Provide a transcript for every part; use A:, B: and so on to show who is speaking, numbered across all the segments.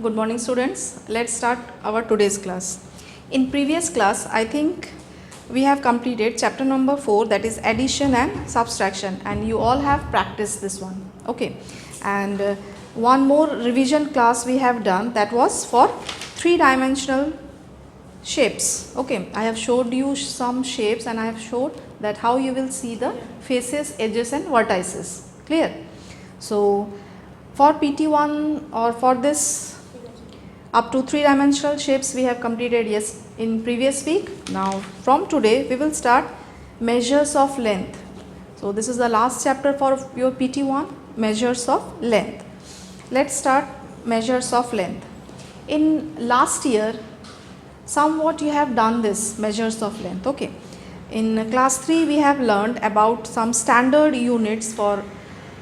A: Good morning students. Let's start our today's class. In previous class, I think we have completed chapter number 4, that is addition and subtraction, and you all have practiced this one. Okay. And one more revision class we have done, that was for three-dimensional shapes. Okay, I have showed you some shapes and I have showed that how you will see the faces, edges and vertices. Clear? So for PT1 or for this up to three-dimensional shapes we have completed in previous week. Now from today we will start measures of length. So this is the last chapter for your PT1, measures of length. Let's start measures of length. In last year somewhat you have done this measures of length. Okay, in class 3 we have learned about some standard units for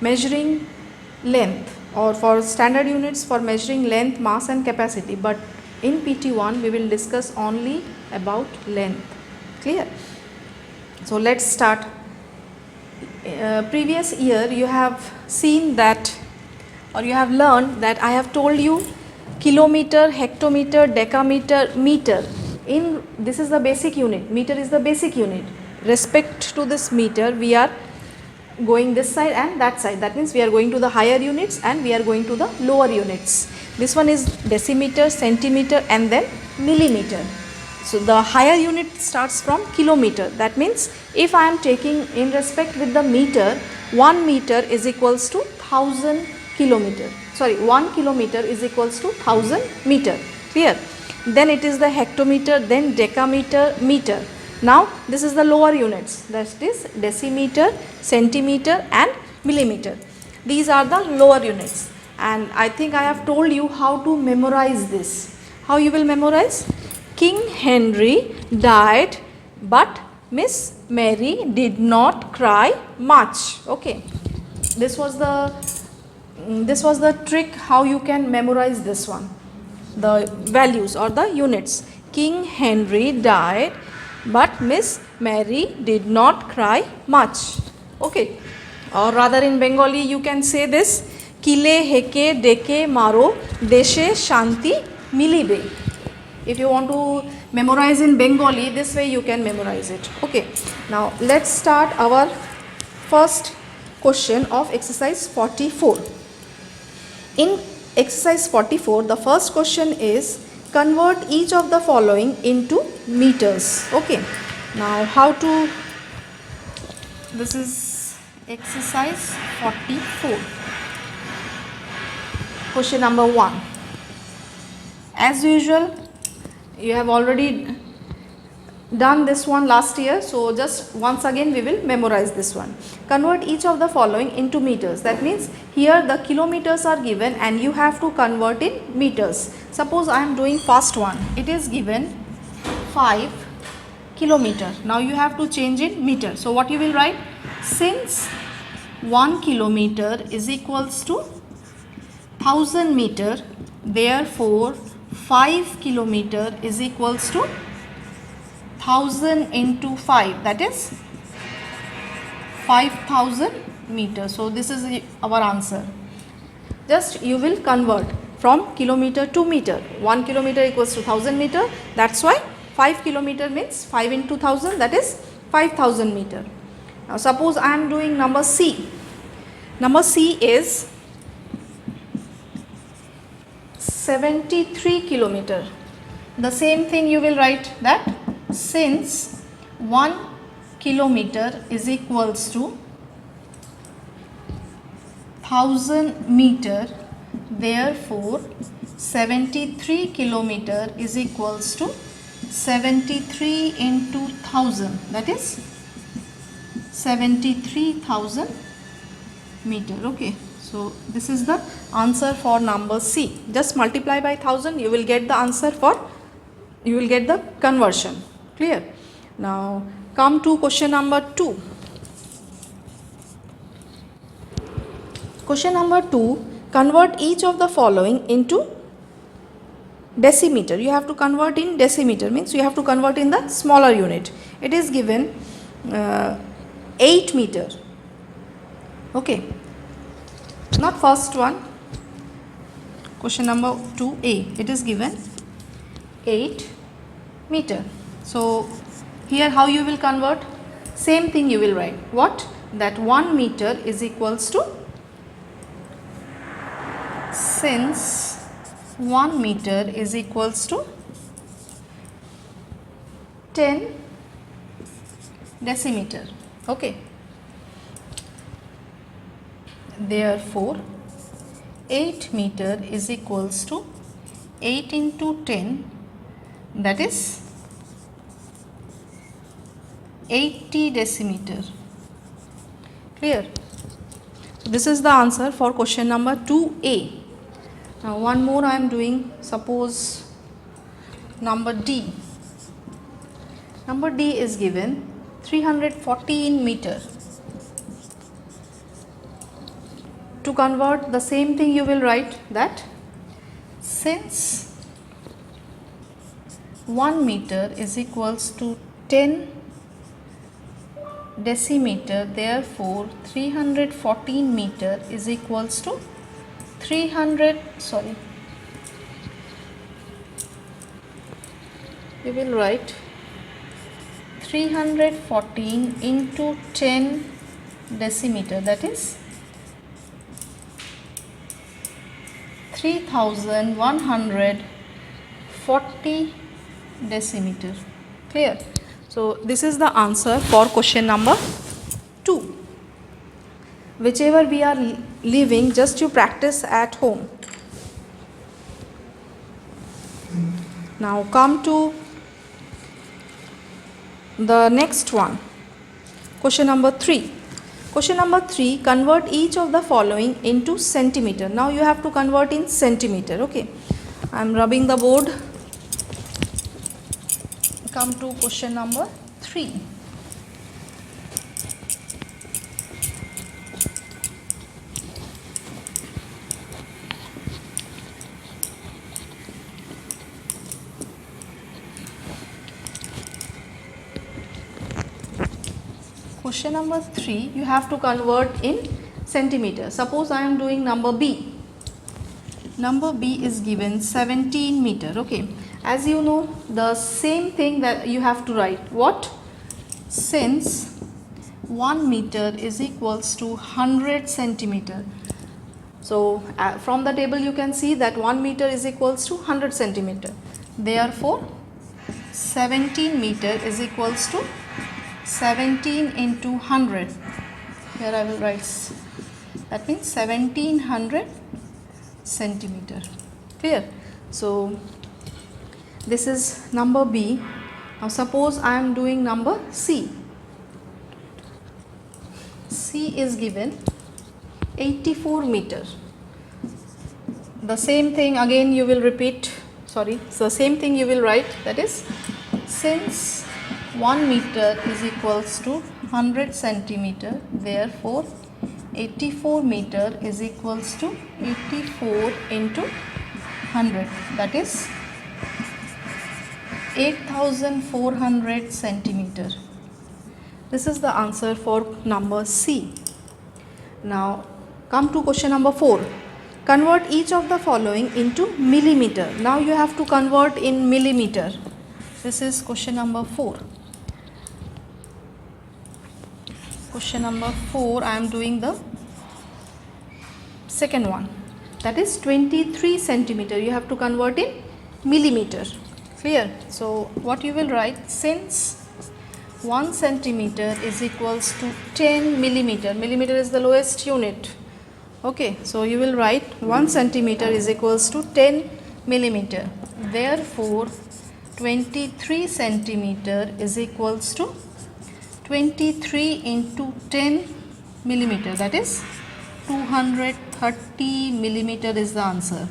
A: measuring length, or for standard units for measuring length, mass and capacity, but in PT1 we will discuss only about length. Clear? So let's start. Previous year you have seen that, or you have learned that I have told you kilometer, hectometer, decameter, meter. In this is the basic unit, meter is the basic unit. Respect to this meter we are going this side and that side, that means we are going to the higher units and we are going to the lower units. This one is decimeter, centimeter and then millimeter. So the higher unit starts from kilometer, that means if I am taking in respect with the meter, 1 meter is equals to 1000 kilometer. Sorry, 1 kilometer is equals to 1000 meter. Clear? Then it is the hectometer, then decameter, meter. Now this is the lower units, that is decimeter, centimeter and millimeter. These are the lower units, and I think I have told you how to memorize this. How you will memorize? King Henry died but Miss Mary did not cry much. Okay, this was the trick how you can memorize this one, the values or the units. King Henry died but Miss Mary did not cry much. Okay, or rather in Bengali you can say this, kile heke deke maro deshe shanti milibe. If you want to memorize in Bengali, this way you can memorize it. Okay, now let's start our first question of exercise 44. In exercise 44, the first question is convert each of the following into meters. Okay, now how to, this is exercise 44, question number 1. As usual, you have already done this one last year, so just once again we will memorize this one. Convert each of the following into meters, that means here the kilometers are given and you have to convert in meters. Suppose I am doing first one, it is given 5 kilometer. Now you have to change in meter. So what you will write? Since 1 kilometer is equals to 1000 meter, therefore 5 kilometer is equals to 1000 into 5, that is 5000 meters. So this is our answer. Just you will convert from kilometer to meter. 1 kilometer equals to 1000 meter, that's why 5 kilometer means 5 into 1000, that is 5000 meter. Now suppose I am doing number C. Number C is 73 kilometer. The same thing you will write, that since 1 kilometer is equals to 1000 meter, therefore 73 kilometer is equals to 73 into 1000, that is 73,000 meter. Okay, so this is the answer for number C. Just multiply by 1000, you will get the answer for, you will get the conversion. Clear? Now come to question number 2. Question number 2, convert each of the following into decimeter. You have to convert in decimeter, means you have to convert in the smaller unit. It is given 8 meter. Okay, not first one, question number 2a, it is given 8 meter. So here how you will convert? Same thing you will write. What? That 1 meter is equals to, since 1 meter is equals to 10 decimeter. Okay. Therefore, 8 meter is equals to 8 into 10, that is 80 decimeter. Clear? So this is the answer for question number 2a. Now one more I am doing, suppose number D. Number D is given 314 meter. To convert, the same thing you will write, that since 1 meter is equals to 10 decimeter, therefore 314 meter is equals to you will write 314 into 10 decimeter, that is 3140 decimeter. Clear? So this is the answer for question number 2. Whichever we are leaving, just you practice at home. Now come to the next one, question number 3. Question number 3, convert each of the following into centimeter. Now you have to convert in centimeter. Okay, I am rubbing the board. Come to question number 3. Question number 3, you have to convert in centimeter. Suppose I am doing number B. Number B is given 17 meter. Okay, as you know, the same thing that you have to write. What? Since 1 meter is equals to 100 centimeter. So from the table you can see that 1 meter is equals to 100 centimeter. Therefore 17 meter is equals to 17 into 100. Here I will write, that means 1700 centimeter. Clear? So this is number B. Now suppose I am doing number C. C is given 84 meter. The same thing again you will repeat, so same thing you will write, that is since 1 meter is equals to 100 centimeter, therefore 84 meter is equals to 84 into 100, that is 8400 centimeter. This is the answer for number C. Now come to question number 4. Convert each of the following into millimeter. Now you have to convert in millimeter. This is question number 4. Question number 4, I am doing the second one, that is 23 centimeter. You have to convert in millimeter. Clear? So what you will write, since 1 centimeter is equals to 10 millimeter. Millimeter is the lowest unit. Okay, so you will write 1 centimeter is equals to 10 millimeter. Therefore 23 centimeter is equals to 23 into 10 millimeter, that is 230 millimeter is the answer.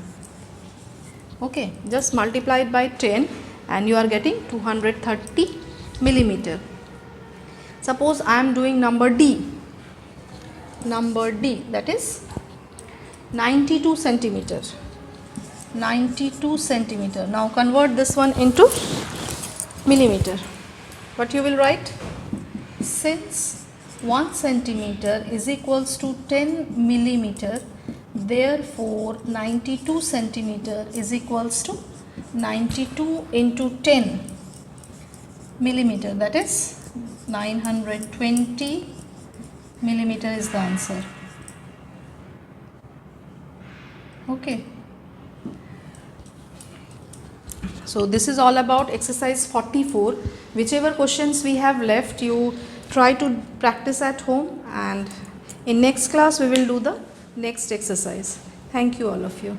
A: Okay, just multiply it by 10 and you are getting 230 millimeter. Suppose I am doing number D. Number D, that is 92 centimeter. 92 centimeter. Now convert this one into millimeter. What you will write? Since 1 centimeter is equals to 10 millimeter, Therefore 92 centimeter is equals to 92 into 10 millimeter, that is 920 millimeter is the answer. Okay. So this is all about exercise 44. Whichever questions we have left, you try to practice at home, and in next class we will do the next exercise. Thank you all of you.